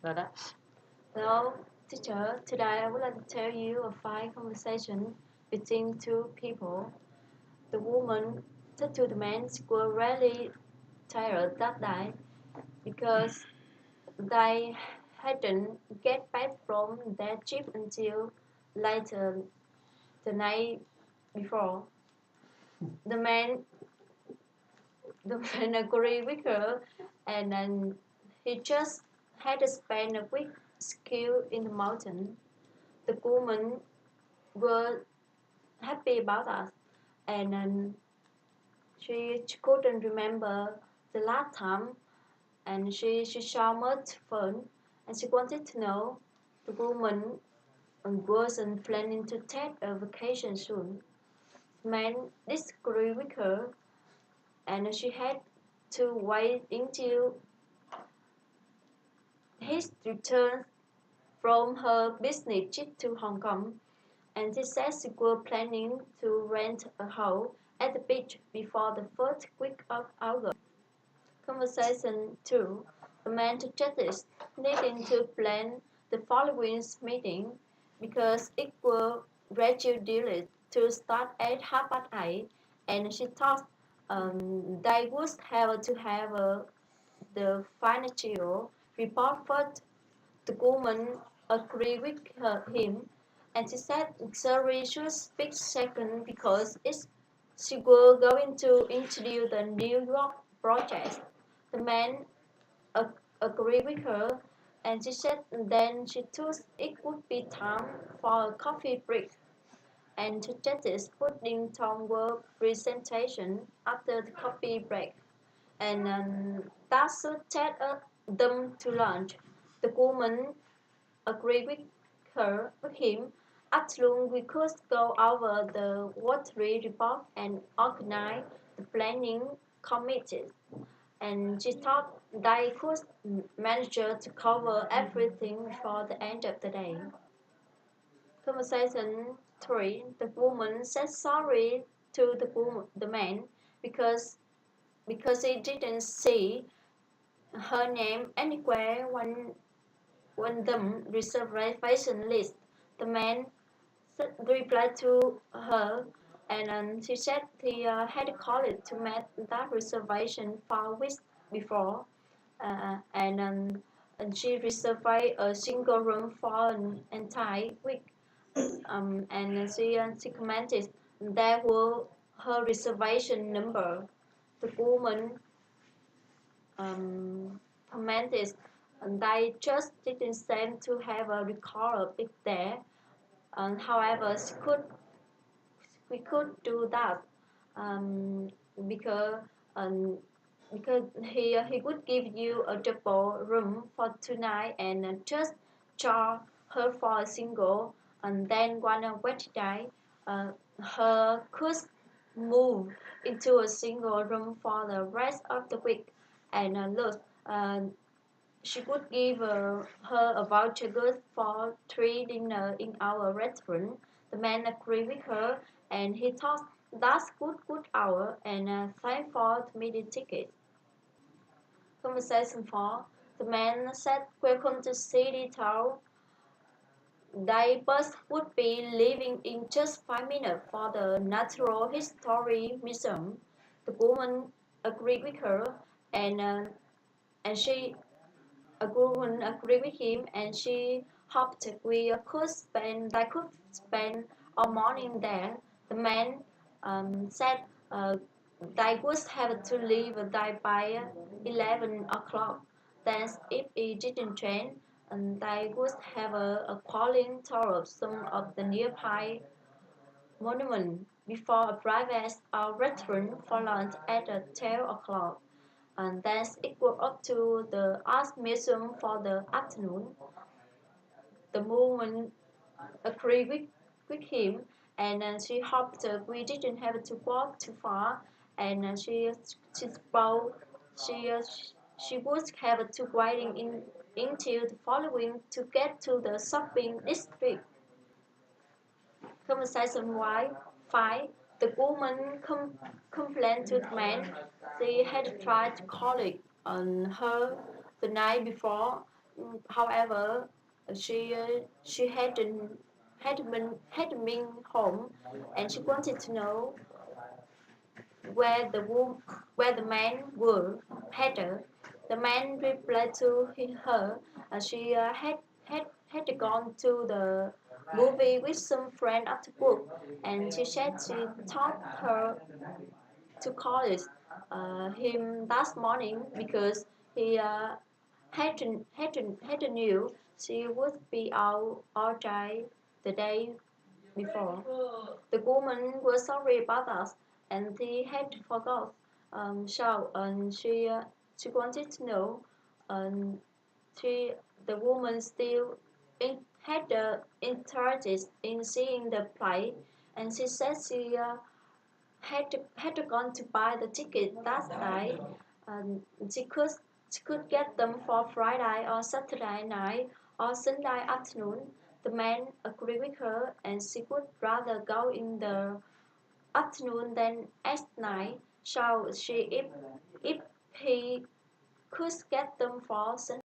Rồi đó. Hello, teacher. Today I would like to tell you a fine conversation between two people. The woman said to the man were really tired that day because they hadn't get back from their trip until later the night before. The man, the man agreed with her, and then he just had to spend a week skill in the mountain. The woman were happy about that, and she couldn't remember the last time, and she saw much fun, and she wanted to know the woman wasn't planning to take a vacation soon. Man disagreed with her, and she had to wait until his return from her business trip to Hong Kong, and she said she was planning to rent a house at the beach before the first week of August. Conversation 2. The man suggested needing to plan the following meeting because it was scheduled to start at 8:30, and she thought they would have to have the financial report first. The woman agreed with him, and she said Surrey should speak second because she was going to introduce the New York project. The man agreed with her, and she said then she thought it would be time for a coffee break, and suggested putting Tom work presentation after the coffee break, and that should take them to lunch. The woman agreed with him. After we could go over the watery report and organize the planning committee, and she thought they could manage to cover everything before the end of the day. Conversation 3. The woman said sorry to the man because he didn't see her name anywhere when the reservation list. The man replied to her, and she said he had called to make that reservation 4 weeks before, and she reserved a single room for an entire week. And she commented there were her reservation number. The woman commented they just didn't seem to have a record of it there. However, we could do that um, because um, he would give you a double room for tonight and just charge her for a single, and then one Wednesday her could move into a single room for the rest of the week, and look, uh, she would give her a voucher good for 3 dinners in our restaurant. The man agreed with her, and he thought that's good hour, and thanked for the meeting ticket. Conversation 4. The man said, "Welcome to City Town. They both would be leaving in just 5 minutes for the Natural History Museum." The woman agreed with her, and she a woman agreed with him, and she hoped they could spend a morning there. The man said they would have to leave there by 11 o'clock. Then, if he didn't train, they would have a calling tour of some of the nearby monuments before a private restaurant for lunch at 12 o'clock, and then equal up to the art museum for the afternoon. The woman agreed with him, and she hoped we didn't have to walk too far, and she spoke she uh, she would have to waiting until the following to get to the shopping district. Conversation 5. The woman complained to the man she had tried to call it on her the night before, However, she hadn't been home, and she wanted to know where where the men were headed. The man replied to her, she had gone to the movie with some friend after work, and she said she taught her to call him last morning because he hadn't knew she would be out all day the day before. The woman was sorry about us, and he had forgot. She wanted to know. Um, she the woman still had interested in seeing the play, and she said she had gone to buy the ticket last night. And she could get them for Friday or Saturday night or Sunday afternoon. The man agreed with her, and she would rather go in the afternoon than at night. So she if he could get them for Sunday